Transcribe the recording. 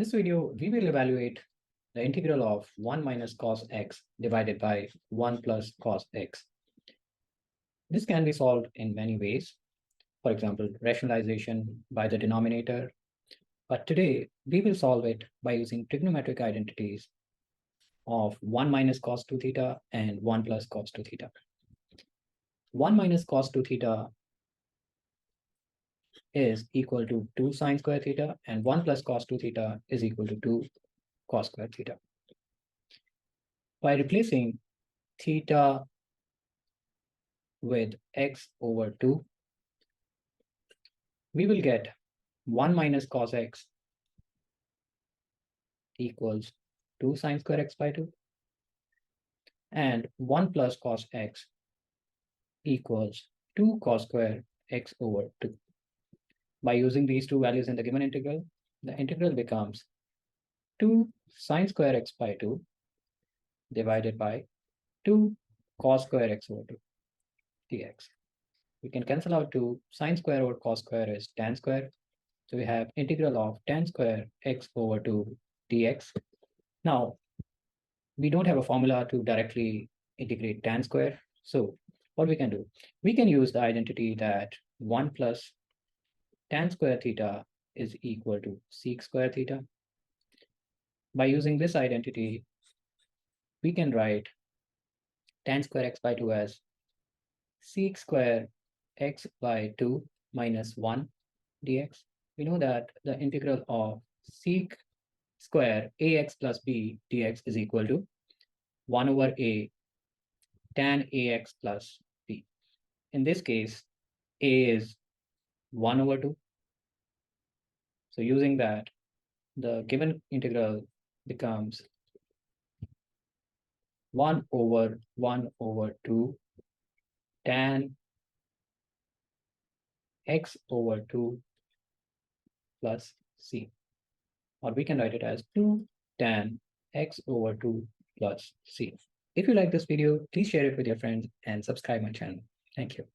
this video, we will evaluate the integral of 1 minus cos x divided by 1 plus cos x. This can be solved in many ways. For example, rationalization by the denominator. But today, we will solve it by using trigonometric identities of 1 minus cos 2 theta and 1 plus cos 2 theta. 1 minus cos 2 theta is equal to 2 sine square theta, and 1 plus cos 2 theta is equal to 2 cos square theta. By replacing theta with x over 2, we will get 1 minus cos x equals 2 sine square x by 2, and 1 plus cos x equals 2 cos square x over 2. By using these two values in the given integral, the integral becomes 2 sine square x by 2 divided by 2 cos square x over 2 dx. We can cancel out 2. Sine square over cos square is tan square. So we have integral of tan square x over 2 dx. Now, we don't have a formula to directly integrate tan square. So what we can do? We can use the identity that 1 plus tan square theta is equal to sec square theta. By using this identity, we can write tan square x by 2 as sec square x by 2 minus 1 dx. We know that the integral of sec square ax plus b dx is equal to 1 over a tan ax plus b. In this case, a is 1 over 2. So using that, the given integral becomes 1 over 2 tan x over 2 plus c. Or we can write it as 2 tan x over 2 plus c. If you like this video, please share it with your friends and subscribe my channel. Thank you.